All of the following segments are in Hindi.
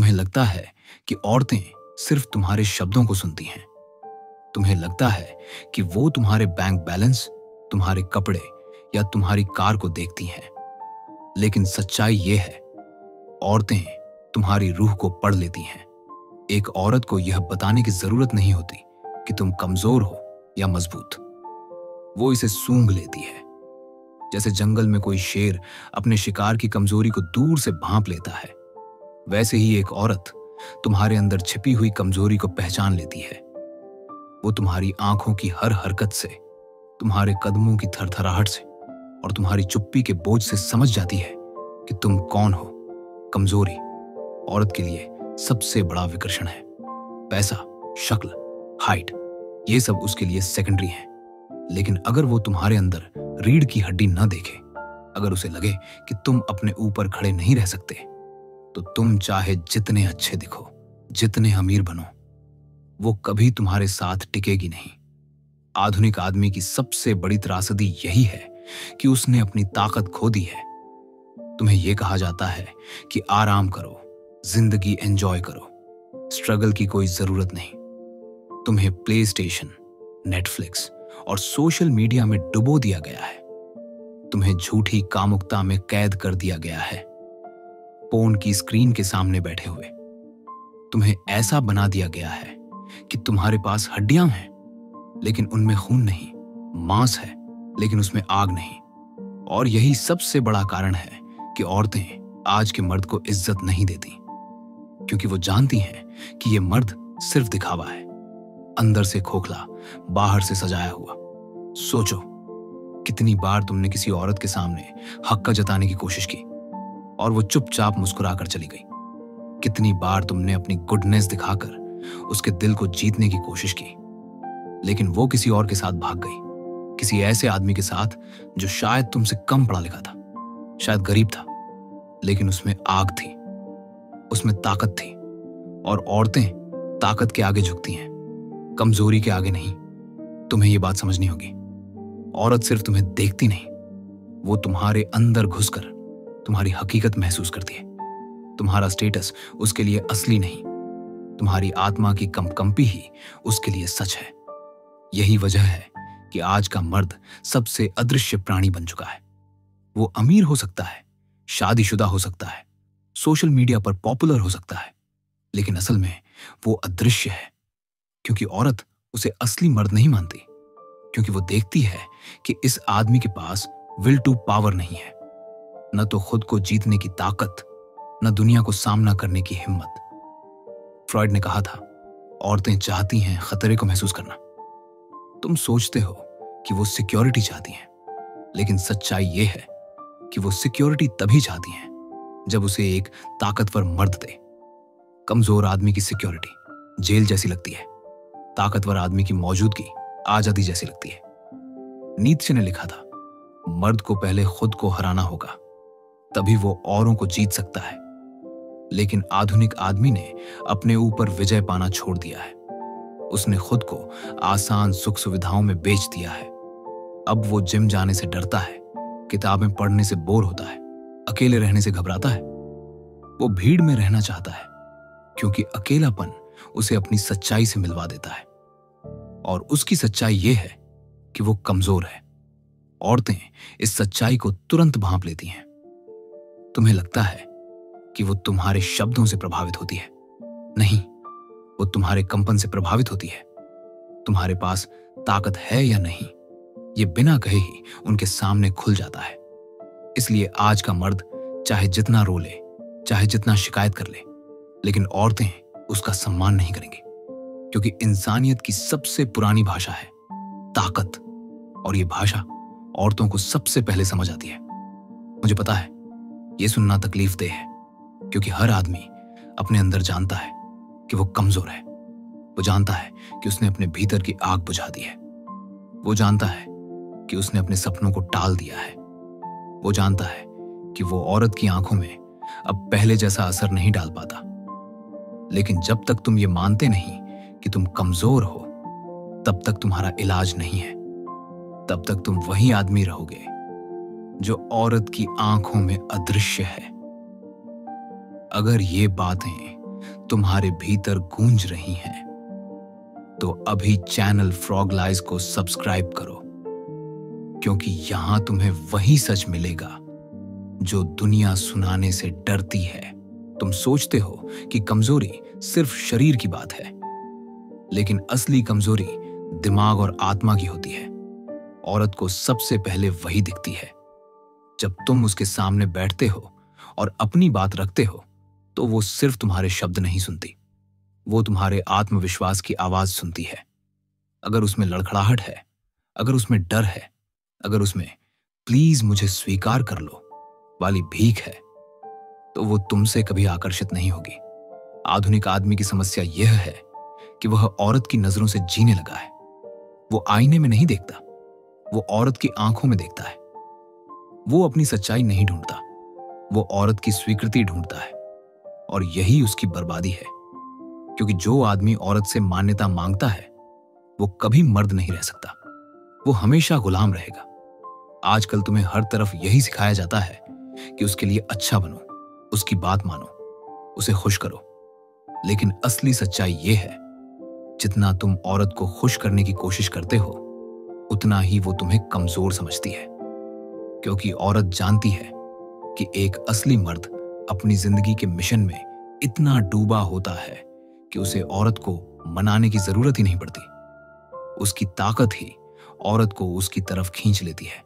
तुम्हें लगता है कि औरतें सिर्फ तुम्हारे शब्दों को सुनती हैं। तुम्हें लगता है कि वो तुम्हारे बैंक बैलेंस, तुम्हारे कपड़े या तुम्हारी कार को देखती हैं। लेकिन सच्चाई ये है, औरतें तुम्हारी रूह को पढ़ लेती हैं। एक औरत को यह बताने की जरूरत नहीं होती कि तुम कमजोर हो या मजबूत। वो इसे सूंघ लेती है। जैसे जंगल में कोई शेर अपने शिकार की कमजोरी को दूर से भांप लेता है, वैसे ही एक औरत तुम्हारे अंदर छिपी हुई कमजोरी को पहचान लेती है। वो तुम्हारी आंखों की हर हरकत से, तुम्हारे कदमों की थरथराहट से और तुम्हारी चुप्पी के बोझ से समझ जाती है कि तुम कौन हो। कमजोरी औरत के लिए सबसे बड़ा विकर्षण है। पैसा, शक्ल, हाइट, ये सब उसके लिए सेकेंडरी है। लेकिन अगर वो तुम्हारे अंदर रीढ़ की हड्डी न देखे, अगर उसे लगे कि तुम अपने ऊपर खड़े नहीं रह सकते, तो तुम चाहे जितने अच्छे दिखो, जितने अमीर बनो, वो कभी तुम्हारे साथ टिकेगी नहीं। आधुनिक आदमी की सबसे बड़ी त्रासदी यही है कि उसने अपनी ताकत खो दी है। तुम्हें यह कहा जाता है कि आराम करो, जिंदगी एंजॉय करो, स्ट्रगल की कोई जरूरत नहीं। तुम्हें प्ले स्टेशन, नेटफ्लिक्स और सोशल मीडिया में डुबो दिया गया है। तुम्हें झूठी कामुकता में कैद कर दिया गया है, फोन की स्क्रीन के सामने बैठे हुए। तुम्हें ऐसा बना दिया गया है कि तुम्हारे पास हड्डियां हैं लेकिन उनमें खून नहीं, मांस है लेकिन उसमें आग नहीं। और यही सबसे बड़ा कारण है कि औरतें आज के मर्द को इज्जत नहीं देती, क्योंकि वो जानती हैं कि ये मर्द सिर्फ दिखावा है, अंदर से खोखला, बाहर से सजाया हुआ। सोचो, कितनी बार तुमने किसी औरत के सामने हक्का जताने की कोशिश की और वो चुपचाप मुस्कुरा कर चली गई। कितनी बार तुमने अपनी गुडनेस दिखाकर उसके दिल को जीतने की कोशिश की, लेकिन वो किसी और के साथ भाग गई, किसी ऐसे आदमी के साथ जो शायद तुमसे कम पढ़ा लिखा था, शायद गरीब था, लेकिन उसमें आग थी, उसमें ताकत थी। और औरतें ताकत के आगे झुकती हैं, कमजोरी के आगे नहीं। तुम्हें ये बात समझनी होगी। औरत सिर्फ तुम्हें देखती नहीं, वो तुम्हारे अंदर घुसकर तुम्हारी हकीकत महसूस करती है। तुम्हारा स्टेटस उसके लिए असली नहीं, तुम्हारी आत्मा की कंपकंपी ही उसके लिए सच है। यही वजह है कि आज का मर्द सबसे अदृश्य प्राणी बन चुका है। वो अमीर हो सकता है, शादीशुदा हो सकता है, सोशल मीडिया पर पॉपुलर हो सकता है, लेकिन असल में वो अदृश्य है, क्योंकि औरत उसे असली मर्द नहीं मानती, क्योंकि वो देखती है कि इस आदमी के पास विल टू पावर नहीं है, न तो खुद को जीतने की ताकत, न दुनिया को सामना करने की हिम्मत। फ्रॉइड ने कहा था, औरतें चाहती हैं खतरे को महसूस करना। तुम सोचते हो कि वो सिक्योरिटी चाहती हैं, लेकिन सच्चाई ये है कि वो सिक्योरिटी तभी चाहती हैं जब उसे एक ताकतवर मर्द दे। कमजोर आदमी की सिक्योरिटी जेल जैसी लगती है, ताकतवर आदमी की मौजूदगी आजादी जैसी लगती है। नीत्शे ने लिखा था, मर्द को पहले खुद को हराना होगा, तभी वो औरों को जीत सकता है। लेकिन आधुनिक आदमी ने अपने ऊपर विजय पाना छोड़ दिया है। उसने खुद को आसान सुख सुविधाओं में बेच दिया है। अब वो जिम जाने से डरता है, किताबें पढ़ने से बोर होता है, अकेले रहने से घबराता है। वो भीड़ में रहना चाहता है, क्योंकि अकेलापन उसे अपनी सच्चाई से मिलवा देता है। और उसकी सच्चाई ये है कि वो कमजोर है। औरतें इस सच्चाई को तुरंत भांप लेती हैं। तुम्हें लगता है कि वो तुम्हारे शब्दों से प्रभावित होती है। नहीं, वो तुम्हारे कंपन से प्रभावित होती है। तुम्हारे पास ताकत है या नहीं, ये बिना कहे ही उनके सामने खुल जाता है। इसलिए आज का मर्द चाहे जितना रो ले, चाहे जितना शिकायत कर ले, लेकिन औरतें उसका सम्मान नहीं करेंगी, क्योंकि इंसानियत की सबसे पुरानी भाषा है ताकत, और ये भाषा औरतों को सबसे पहले समझ आती है। मुझे पता है ये सुनना तकलीफदेह है, क्योंकि हर आदमी अपने अंदर जानता है कि वो कमजोर है। वो जानता है कि उसने अपने भीतर की आग बुझा दी है। वो जानता है कि उसने अपने सपनों को टाल दिया है। वो जानता है कि वो औरत की आंखों में अब पहले जैसा असर नहीं डाल पाता। लेकिन जब तक तुम ये मानते नहीं कि तुम कमजोर हो, तब तक तुम्हारा इलाज नहीं है। तब तक तुम वही आदमी रहोगे जो औरत की आंखों में अदृश्य है। अगर ये बातें तुम्हारे भीतर गूंज रही हैं, तो अभी चैनल फ्रॉग लाइज को सब्सक्राइब करो, क्योंकि यहां तुम्हें वही सच मिलेगा जो दुनिया सुनाने से डरती है। तुम सोचते हो कि कमजोरी सिर्फ शरीर की बात है, लेकिन असली कमजोरी दिमाग और आत्मा की होती है। औरत को सबसे पहले वही दिखती है। जब तुम उसके सामने बैठते हो और अपनी बात रखते हो, तो वो सिर्फ तुम्हारे शब्द नहीं सुनती, वो तुम्हारे आत्मविश्वास की आवाज सुनती है। अगर उसमें लड़खड़ाहट है, अगर उसमें डर है, अगर उसमें प्लीज मुझे स्वीकार कर लो वाली भीख है, तो वो तुमसे कभी आकर्षित नहीं होगी। आधुनिक आदमी की समस्या यह है कि वह औरत की नजरों से जीने लगा है। वो आईने में नहीं देखता, वो औरत की आंखों में देखता है। वो अपनी सच्चाई नहीं ढूंढता, वो औरत की स्वीकृति ढूंढता है, और यही उसकी बर्बादी है। क्योंकि जो आदमी औरत से मान्यता मांगता है, वो कभी मर्द नहीं रह सकता, वो हमेशा गुलाम रहेगा। आजकल तुम्हें हर तरफ यही सिखाया जाता है कि उसके लिए अच्छा बनो, उसकी बात मानो, उसे खुश करो। लेकिन असली सच्चाई यह है, जितना तुम औरत को खुश करने की कोशिश करते हो, उतना ही वो तुम्हें कमजोर समझती है। क्योंकि औरत जानती है कि एक असली मर्द अपनी जिंदगी के मिशन में इतना डूबा होता है कि उसे औरत को मनाने की जरूरत ही नहीं पड़ती। उसकी ताकत ही औरत को उसकी तरफ खींच लेती है।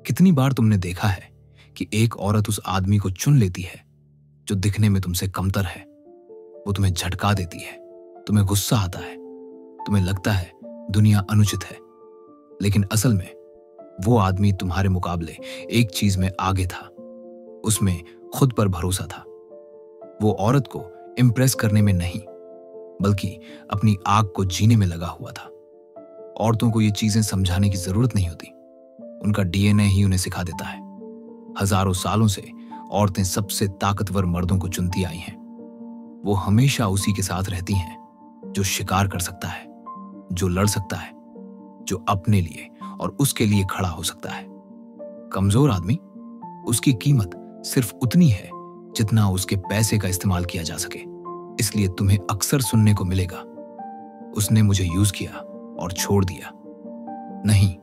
कितनी बार तुमने देखा है कि एक औरत उस आदमी को चुन लेती है जो दिखने में तुमसे कमतर है। वो तुम्हें झटका देती है, तुम्हें गुस्सा आता है, तुम्हें लगता है दुनिया अनुचित है, लेकिन असल में वो आदमी तुम्हारे मुकाबले एक चीज में आगे था, उसमें खुद पर भरोसा था। वो औरत को इम्प्रेस करने में नहीं, बल्कि अपनी आग को जीने में लगा हुआ था। औरतों को ये चीजें समझाने की जरूरत नहीं होती, उनका डीएनए ही उन्हें सिखा देता है। हजारों सालों से औरतें सबसे ताकतवर मर्दों को चुनती आई हैं। वो हमेशा उसी के साथ रहती हैं जो शिकार कर सकता है, जो लड़ सकता है, जो अपने लिए और उसके लिए खड़ा हो सकता है। कमजोर आदमी, उसकी कीमत सिर्फ उतनी है जितना उसके पैसे का इस्तेमाल किया जा सके। इसलिए तुम्हें अक्सर सुनने को मिलेगा, उसने मुझे यूज किया और छोड़ दिया। नहीं,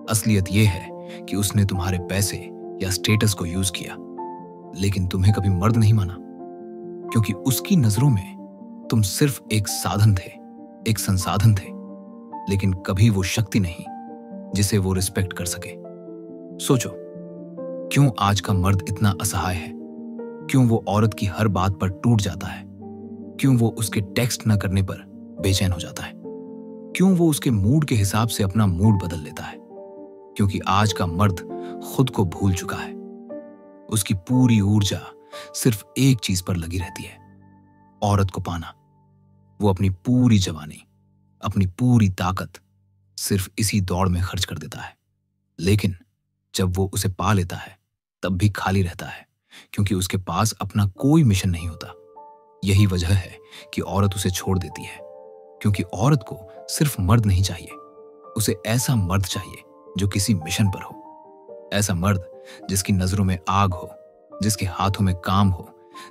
असलियत यह है कि उसने तुम्हारे पैसे या स्टेटस को यूज किया, लेकिन तुम्हें कभी मर्द नहीं माना, क्योंकि उसकी नजरों में तुम सिर्फ एक साधन थे, एक संसाधन थे, लेकिन कभी वो शक्ति नहीं जिसे वो रिस्पेक्ट कर सके। सोचो, क्यों आज का मर्द इतना असहाय है? क्यों वो औरत की हर बात पर टूट जाता है? क्यों वो उसके टेक्स्ट न करने पर बेचैन हो जाता है? क्यों वो उसके मूड के हिसाब से अपना मूड बदल लेता है? क्योंकि आज का मर्द खुद को भूल चुका है। उसकी पूरी ऊर्जा सिर्फ एक चीज पर लगी रहती है, औरत को पाना। वो अपनी पूरी जवानी, अपनी पूरी ताकत सिर्फ इसी दौड़ में खर्च कर देता है। लेकिन जब वो उसे पा लेता है, तब भी खाली रहता है, क्योंकि उसके पास अपना कोई मिशन नहीं होता। यही वजह है कि औरत उसे छोड़ देती है, क्योंकि औरत को सिर्फ मर्द नहीं चाहिए, उसे ऐसा मर्द चाहिए जो किसी मिशन पर हो। ऐसा मर्द जिसकी नजरों में आग हो, जिसके हाथों में काम हो,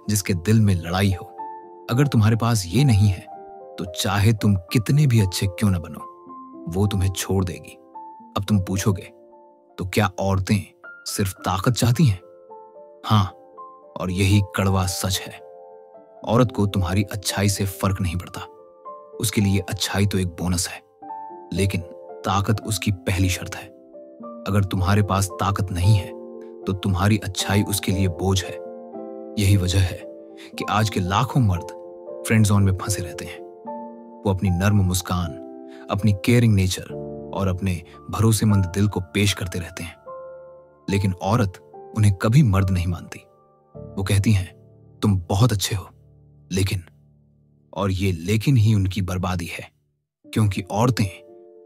जिसके दिल में लड़ाई हो। अगर तुम्हारे पास ये नहीं है, तो चाहे तुम कितने भी अच्छे क्यों न बनो, वो तुम्हें छोड़ देगी। अब तुम पूछोगे, तो क्या औरतें सिर्फ ताकत चाहती हैं? हाँ, और यही कड़वा सच है। औरत को तुम्हारी अच्छाई से फर्क नहीं पड़ता। उसके लिए अच्छाई तो एक बोनस है, लेकिन ताकत उसकी पहली शर्त है। अगर तुम्हारे पास ताकत नहीं है, तो तुम्हारी अच्छाई उसके लिए बोझ है। यही वजह है कि आज के लाखों मर्द फ्रेंड जोन में फंसे रहते हैं। वो अपनी नर्म मुस्कान, अपनी केयरिंग नेचर और अपने भरोसेमंद दिल को पेश करते रहते हैं, लेकिन औरत उन्हें कभी मर्द नहीं मानती। वो कहती हैं, तुम बहुत अच्छे हो, लेकिन, और ये लेकिन ही उनकी बर्बादी है, क्योंकि औरतें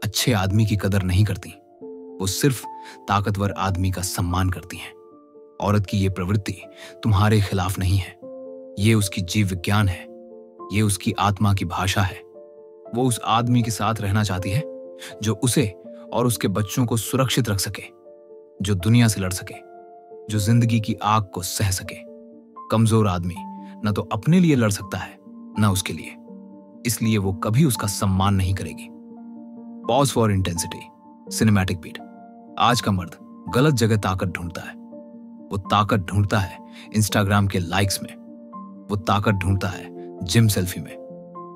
अच्छे आदमी की कदर नहीं करती, वो सिर्फ ताकतवर आदमी का सम्मान करती हैं। औरत की ये प्रवृत्ति तुम्हारे खिलाफ नहीं है, ये उसकी जीव विज्ञान है, ये उसकी आत्मा की भाषा है। वो उस आदमी के साथ रहना चाहती है जो उसे और उसके बच्चों को सुरक्षित रख सके, जो दुनिया से लड़ सके, जो जिंदगी की आग को सह सके। कमजोर आदमी न तो अपने लिए लड़ सकता है ना उसके लिए, इसलिए वो कभी उसका सम्मान नहीं करेगी। Pause for intensity, cinematic beat. आज का मर्द गलत जगह ताकत ढूंढता है। वो ताकत ढूंढता है इंस्टाग्राम के लाइक्स में, वो ताकत ढूंढता है जिम सेल्फी में,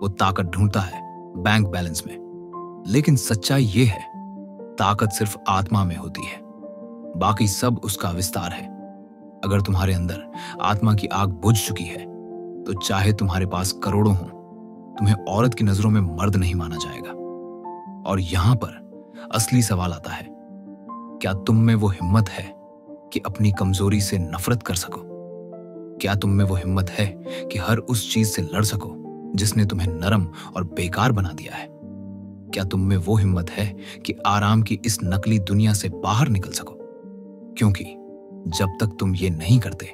वो ताकत ढूंढता है बैंक बैलेंस में। लेकिन सच्चाई ये है, ताकत सिर्फ आत्मा में होती है, बाकी सब उसका विस्तार है। अगर तुम्हारे अंदर आत्मा की आग बुझ चुकी है तो चाहे तुम्हारे पास करोड़ों हों, तुम्हें औरत की नजरों में मर्द नहीं माना जाएगा। और यहां पर असली सवाल आता है, क्या तुम में वो हिम्मत है कि अपनी कमजोरी से नफरत कर सको? क्या तुम में वो हिम्मत है कि हर उस चीज से लड़ सको जिसने तुम्हें नरम और बेकार बना दिया है? क्या तुम में वो हिम्मत है कि आराम की इस नकली दुनिया से बाहर निकल सको? क्योंकि जब तक तुम ये नहीं करते,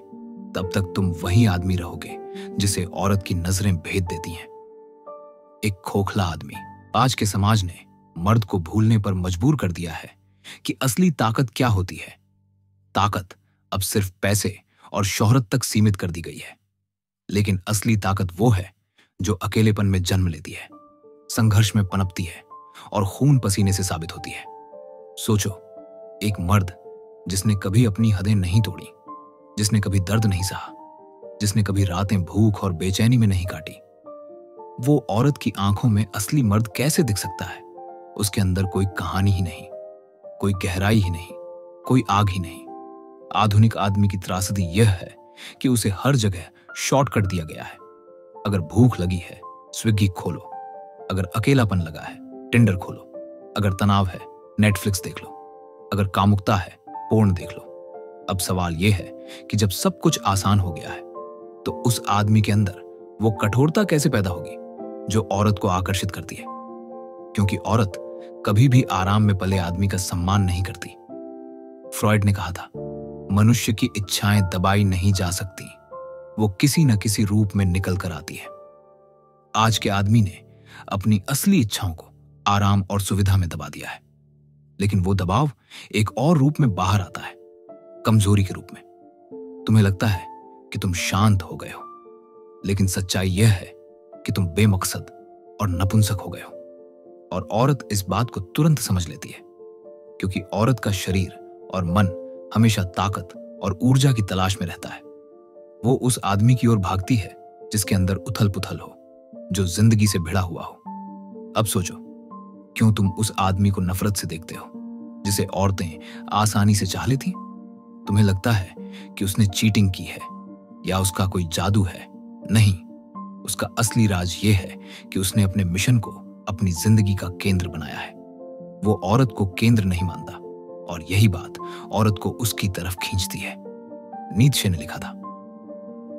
तब तक तुम वही आदमी रहोगे जिसे औरत की नजरें भेद देती हैं। एक खोखला आदमी। आज के समाज ने मर्द को भूलने पर मजबूर कर दिया है कि असली ताकत क्या होती है। ताकत अब सिर्फ पैसे और शोहरत तक सीमित कर दी गई है। लेकिन असली ताकत वो है जो अकेलेपन में जन्म लेती है, संघर्ष में पनपती है और खून पसीने से साबित होती है। सोचो, एक मर्द जिसने कभी अपनी हदें नहीं तोड़ी, जिसने कभी दर्द नहीं सहा, जिसने कभी रातें भूख और बेचैनी में नहीं काटी, वो औरत की आंखों में असली मर्द कैसे दिख सकता है? उसके अंदर कोई कहानी ही नहीं, कोई गहराई ही नहीं, कोई आग ही नहीं। आधुनिक आदमी की त्रासदी यह है कि उसे हर जगह शॉर्टकट दिया गया है। अगर भूख लगी है, स्विगी खोलो। अगर अकेलापन लगा है, टिंडर खोलो। अगर तनाव है, नेटफ्लिक्स देख लो। अगर कामुकता है, पोर्न देख लो। अब सवाल यह है कि जब सब कुछ आसान हो गया है, तो उस आदमी के अंदर वो कठोरता कैसे पैदा होगी जो औरत को आकर्षित करती है? क्योंकि औरत कभी भी आराम में पले आदमी का सम्मान नहीं करती। फ्रॉइड ने कहा था, मनुष्य की इच्छाएं दबाई नहीं जा सकती, वो किसी न किसी रूप में निकल कर आती है। आज के आदमी ने अपनी असली इच्छाओं को आराम और सुविधा में दबा दिया है। लेकिन वो दबाव एक और रूप में बाहर आता है, कमजोरी के रूप में। तुम्हें लगता है कि तुम शांत हो गए हो, लेकिन सच्चाई यह है कि तुम बेमकसद और नपुंसक हो गए हो। और औरत इस बात को तुरंत समझ लेती है, क्योंकि औरत का शरीर और मन हमेशा ताकत और ऊर्जा की तलाश में रहता है। वो उस आदमी की ओर भागती है जिसके अंदर उथल पुथल हो, जो जिंदगी से भिड़ा हुआ हो। अब सोचो, क्यों तुम उस आदमी को नफरत से देखते हो जिसे औरतें आसानी से चाह लेती? तुम्हें लगता है कि उसने चीटिंग की है या उसका कोई जादू है? नहीं, उसका असली राज यह है कि उसने अपने मिशन को अपनी जिंदगी का केंद्र बनाया है। वो औरत को केंद्र नहीं मानता, और यही बात औरत को उसकी तरफ खींचती है। नीत्शे ने लिखा था,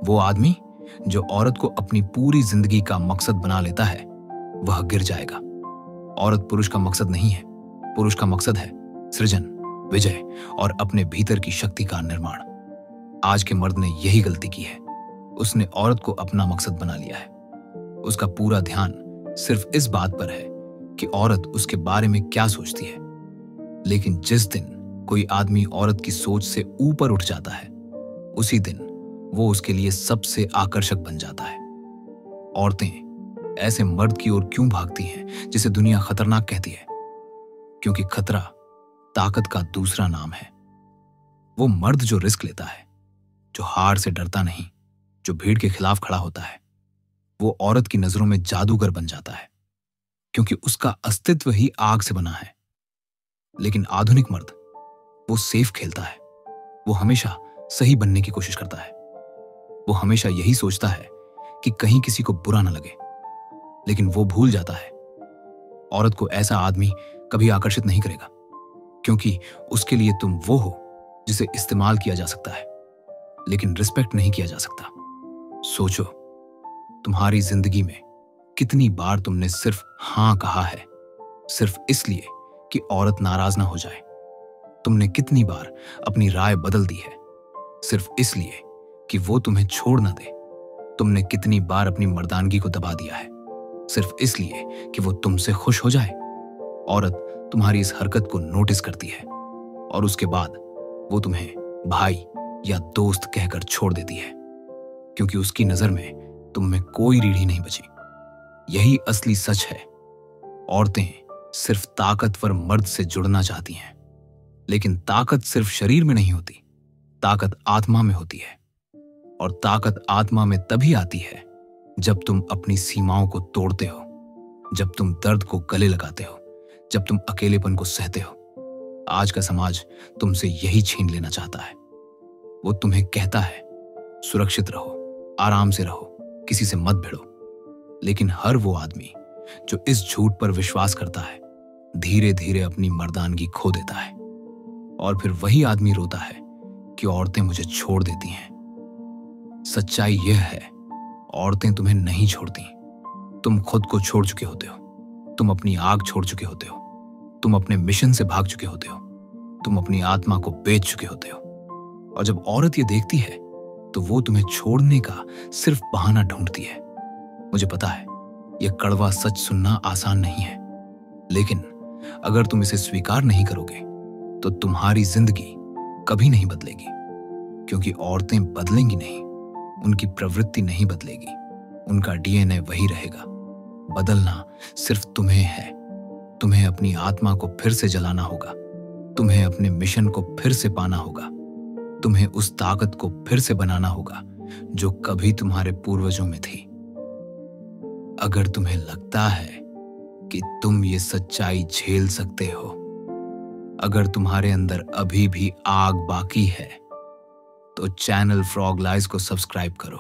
वो आदमी जो औरत को अपनी पूरी जिंदगी का मकसद बना लेता है, वह गिर जाएगा। औरत पुरुष का मकसद नहीं है, पुरुष का मकसद है सृजन, विजय और अपने भीतर की शक्ति का निर्माण। आज के मर्द ने यही गलती की है। उसने औरत को अपना मकसद बना लिया है। उसका पूरा ध्यान सिर्फ इस बात पर है कि औरत उसके बारे में क्या सोचती है। लेकिन जिस दिन कोई आदमी औरत की सोच से ऊपर उठ जाता है, उसी दिन वो उसके लिए सबसे आकर्षक बन जाता है। औरतें ऐसे मर्द की ओर क्यों भागती हैं जिसे दुनिया खतरनाक कहती है? क्योंकि खतरा ताकत का दूसरा नाम है। वो मर्द जो रिस्क लेता है, जो हार से डरता नहीं, जो भीड़ के खिलाफ खड़ा होता है, वो औरत की नजरों में जादूगर बन जाता है, क्योंकि उसका अस्तित्व ही आग से बना है। लेकिन आधुनिक मर्द, वो सेफ खेलता है। वो हमेशा सही बनने की कोशिश करता है। वो हमेशा यही सोचता है कि कहीं किसी को बुरा ना लगे। लेकिन वो भूल जाता है, औरत को ऐसा आदमी कभी आकर्षित नहीं करेगा, क्योंकि उसके लिए तुम वो हो जिसे इस्तेमाल किया जा सकता है, लेकिन रिस्पेक्ट नहीं किया जा सकता। सोचो, तुम्हारी जिंदगी में कितनी बार तुमने सिर्फ हां कहा है, सिर्फ इसलिए कि औरत नाराज ना हो जाए। तुमने कितनी बार अपनी राय बदल दी है, सिर्फ इसलिए कि वो तुम्हें छोड़ ना दे। तुमने कितनी बार अपनी मर्दानगी को दबा दिया है, सिर्फ इसलिए कि वो तुमसे खुश हो जाए। औरत तुम्हारी इस हरकत को नोटिस करती है और उसके बाद वो तुम्हें भाई या दोस्त कहकर छोड़ देती है, क्योंकि उसकी नजर में तुम में कोई रीढ़ी नहीं बची। यही असली सच है। औरतें सिर्फ ताकतवर मर्द से जुड़ना चाहती हैं, लेकिन ताकत सिर्फ शरीर में नहीं होती, ताकत आत्मा में होती है। और ताकत आत्मा में तभी आती है जब तुम अपनी सीमाओं को तोड़ते हो, जब तुम दर्द को गले लगाते हो, जब तुम अकेलेपन को सहते हो। आज का समाज तुमसे यही छीन लेना चाहता है। वो तुम्हें कहता है सुरक्षित रहो, आराम से रहो, किसी से मत भिड़ो। लेकिन हर वो आदमी जो इस झूठ पर विश्वास करता है, धीरे धीरे अपनी मर्दानगी खो देता है। और फिर वही आदमी रोता है कि औरतें मुझे छोड़ देती हैं। सच्चाई यह है, औरतें तुम्हें नहीं छोड़ती। तुम खुद को छोड़ चुके होते हो, तुम अपनी आग छोड़ चुके होते हो, तुम अपने मिशन से भाग चुके होते हो, तुम अपनी आत्मा को बेच चुके होते हो। और जब औरत ये देखती है तो वो तुम्हें छोड़ने का सिर्फ बहाना ढूंढती है। मुझे पता है यह कड़वा सच सुनना आसान नहीं है, लेकिन अगर तुम इसे स्वीकार नहीं करोगे तो तुम्हारी जिंदगी कभी नहीं बदलेगी। क्योंकि औरतें बदलेंगी नहीं, उनकी प्रवृत्ति नहीं बदलेगी, उनका डीएनए वही रहेगा। बदलना सिर्फ तुम्हें है। तुम्हें अपनी आत्मा को फिर से जलाना होगा, तुम्हें अपने मिशन को फिर से पाना होगा, तुम्हें उस ताकत को फिर से बनाना होगा जो कभी तुम्हारे पूर्वजों में थी। अगर तुम्हें लगता है कि तुम ये सच्चाई झेल सकते हो, अगर तुम्हारे अंदर अभी भी आग बाकी है, तो चैनल फ्रॉग लाइज को सब्सक्राइब करो।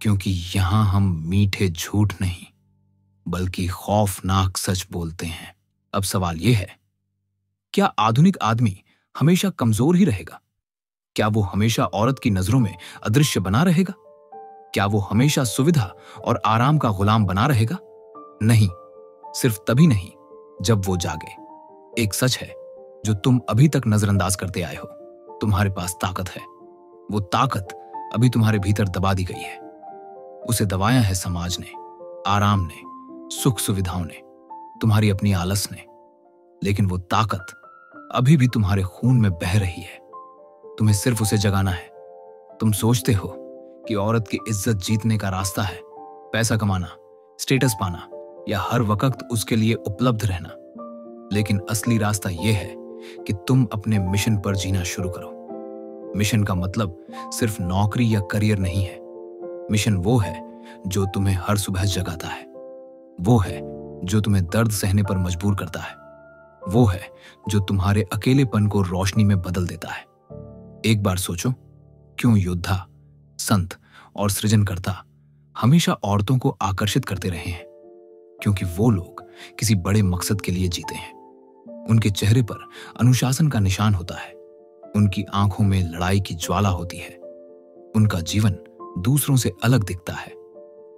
क्योंकि यहां हम मीठे झूठ नहीं बल्कि खौफनाक सच बोलते हैं। अब सवाल यह है, क्या आधुनिक आदमी हमेशा कमजोर ही रहेगा? क्या वो हमेशा औरत की नजरों में अदृश्य बना रहेगा? क्या वो हमेशा सुविधा और आराम का गुलाम बना रहेगा? नहीं, सिर्फ तभी नहीं जब वो जागे। एक सच है जो तुम अभी तक नजरअंदाज करते आए हो। तुम्हारे पास ताकत है। वो ताकत अभी तुम्हारे भीतर दबा दी गई है। उसे दबाया है समाज ने, आराम ने, सुख सुविधाओं ने, तुम्हारी अपनी आलस ने। लेकिन वो ताकत अभी भी तुम्हारे खून में बह रही है। तुम्हें सिर्फ उसे जगाना है। तुम सोचते हो कि औरत की इज्जत जीतने का रास्ता है पैसा कमाना, स्टेटस पाना या हर वक्त उसके लिए उपलब्ध रहना। लेकिन असली रास्ता यह है कि तुम अपने मिशन पर जीना शुरू करो। मिशन का मतलब सिर्फ नौकरी या करियर नहीं है। मिशन वो है जो तुम्हें हर सुबह जगाता है। वो है जो तुम्हें दर्द सहने पर मजबूर करता है। वो है जो तुम्हारे अकेलेपन को रोशनी में बदल देता है। एक बार सोचो, क्यों योद्धा, संत और सृजनकर्ता हमेशा औरतों को आकर्षित करते रहे हैं? क्योंकि वो लोग किसी बड़े मकसद के लिए जीते हैं। उनके चेहरे पर अनुशासन का निशान होता है, उनकी आंखों में लड़ाई की ज्वाला होती है, उनका जीवन दूसरों से अलग दिखता है।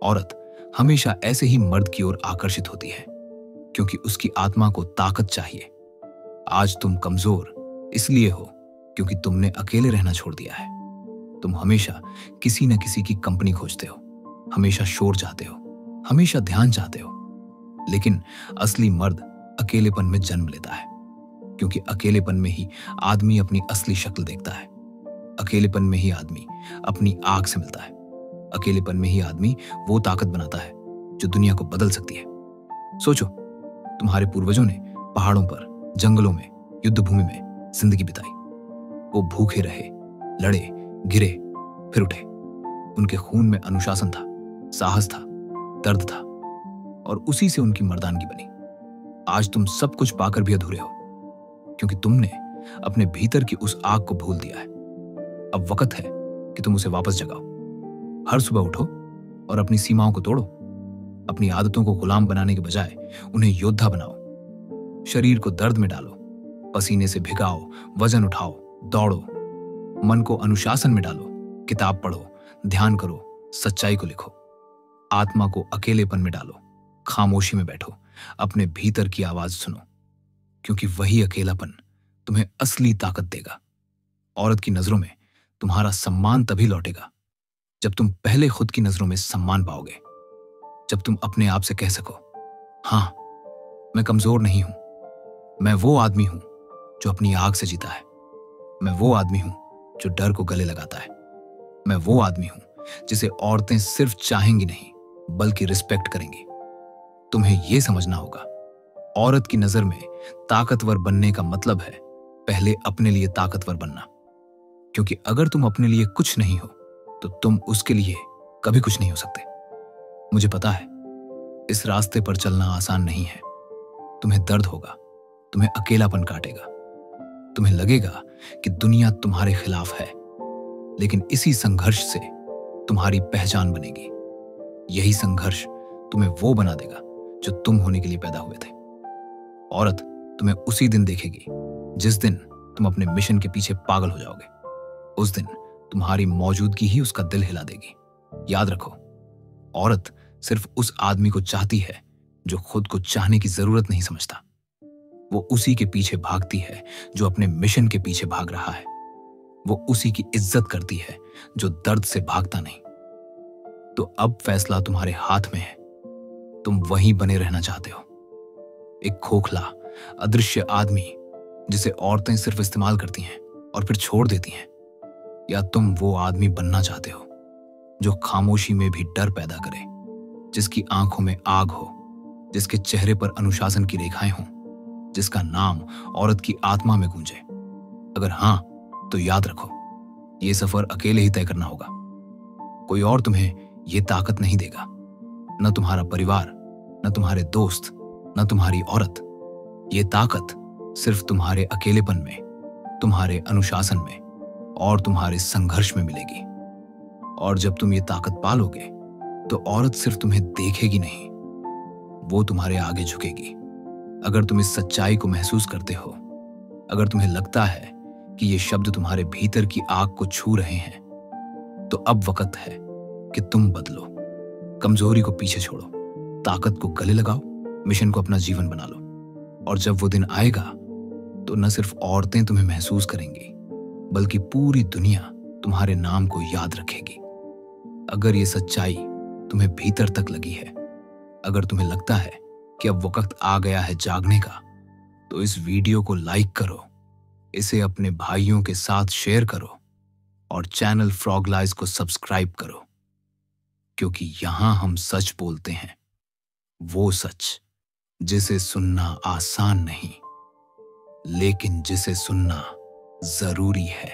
औरत हमेशा ऐसे ही मर्द की ओर आकर्षित होती है क्योंकि उसकी आत्मा को ताकत चाहिए। आज तुम कमजोर इसलिए हो क्योंकि तुमने अकेले रहना छोड़ दिया है। तुम हमेशा किसी न किसी की कंपनी खोजते हो, हमेशा शोर चाहते हो, हमेशा ध्यान चाहते हो। लेकिन असली मर्द अकेलेपन में जन्म लेता है, क्योंकि अकेलेपन में ही आदमी अपनी असली शक्ल देखता है। अकेलेपन में ही आदमी अपनी आग से मिलता है। अकेलेपन में ही आदमी वो ताकत बनाता है जो दुनिया को बदल सकती है। सोचो, तुम्हारे पूर्वजों ने पहाड़ों पर, जंगलों में, युद्ध भूमि में जिंदगी बिताई। वो भूखे रहे, लड़े, गिरे, फिर उठे। उनके खून में अनुशासन था, साहस था, दर्द था, और उसी से उनकी मर्दानगी बनी। आज तुम सब कुछ पाकर भी अधूरे हो क्योंकि तुमने अपने भीतर की उस आग को भूल दिया है। अब वक्त है कि तुम उसे वापस जगाओ। हर सुबह उठो और अपनी सीमाओं को तोड़ो। अपनी आदतों को गुलाम बनाने के बजाय उन्हें योद्धा बनाओ। शरीर को दर्द में डालो, पसीने से भिगाओ, वजन उठाओ, दौड़ो। मन को अनुशासन में डालो, किताब पढ़ो, ध्यान करो, सच्चाई को लिखो। आत्मा को अकेलेपन में डालो, खामोशी में बैठो, अपने भीतर की आवाज सुनो, क्योंकि वही अकेलापन तुम्हें असली ताकत देगा। औरत की नजरों में तुम्हारा सम्मान तभी लौटेगा जब तुम पहले खुद की नजरों में सम्मान पाओगे। जब तुम अपने आप से कह सको, हां, मैं कमजोर नहीं हूं, मैं वो आदमी हूं जो अपनी आग से जीता है। मैं वो आदमी हूं जो डर को गले लगाता है। मैं वो आदमी हूं जिसे औरतें सिर्फ चाहेंगी नहीं बल्कि रिस्पेक्ट करेंगी। तुम्हें यह समझना होगा, औरत की नजर में ताकतवर बनने का मतलब है पहले अपने लिए ताकतवर बनना। क्योंकि अगर तुम अपने लिए कुछ नहीं हो तो तुम उसके लिए कभी कुछ नहीं हो सकते। मुझे पता है इस रास्ते पर चलना आसान नहीं है। तुम्हें दर्द होगा, तुम्हें अकेलापन काटेगा, तुम्हें लगेगा कि दुनिया तुम्हारे खिलाफ है, लेकिन इसी संघर्ष से तुम्हारी पहचान बनेगी। यही संघर्ष तुम्हें वो बना देगा जो तुम होने के लिए पैदा हुए थे। औरत तुम्हें उसी दिन देखेगी जिस दिन तुम अपने मिशन के पीछे पागल हो जाओगे। उस दिन तुम्हारी मौजूदगी ही उसका दिल हिला देगी। याद रखो, औरत सिर्फ उस आदमी को चाहती है जो खुद को चाहने की जरूरत नहीं समझता। वो उसी के पीछे भागती है जो अपने मिशन के पीछे भाग रहा है। वो उसी की इज्जत करती है जो दर्द से भागता नहीं। तो अब फैसला तुम्हारे हाथ में है। तुम वहीं बने रहना चाहते हो, एक खोखला अदृश्य आदमी जिसे औरतें सिर्फ इस्तेमाल करती हैं और फिर छोड़ देती हैं, या तुम वो आदमी बनना चाहते हो जो खामोशी में भी डर पैदा करे, जिसकी आंखों में आग हो, जिसके चेहरे पर अनुशासन की रेखाएं हों, जिसका नाम औरत की आत्मा में गूंजे? अगर हां, तो याद रखो, ये सफर अकेले ही तय करना होगा। कोई और तुम्हें ये ताकत नहीं देगा। न तुम्हारा परिवार, न तुम्हारे दोस्त, न तुम्हारी औरत। ये ताकत सिर्फ तुम्हारे अकेलेपन में, तुम्हारे अनुशासन में और तुम्हारे संघर्ष में मिलेगी। और जब तुम ये ताकत पालोगे तो औरत सिर्फ तुम्हें देखेगी नहीं, वो तुम्हारे आगे झुकेगी। अगर तुम इस सच्चाई को महसूस करते हो, अगर तुम्हें लगता है कि ये शब्द तुम्हारे भीतर की आग को छू रहे हैं, तो अब वक्त है कि तुम बदलो। कमजोरी को पीछे छोड़ो, ताकत को गले लगाओ, मिशन को अपना जीवन बना लो। और जब वो दिन आएगा तो न सिर्फ औरतें तुम्हें महसूस करेंगी, बल्कि पूरी दुनिया तुम्हारे नाम को याद रखेगी। अगर ये सच्चाई तुम्हें भीतर तक लगी है, अगर तुम्हें लगता है कि अब वक्त आ गया है जागने का, तो इस वीडियो को लाइक करो, इसे अपने भाइयों के साथ शेयर करो और चैनल फ्रॉग लाइज को सब्सक्राइब करो। क्योंकि यहां हम सच बोलते हैं, वो सच जिसे सुनना आसान नहीं, लेकिन जिसे सुनना जरूरी है।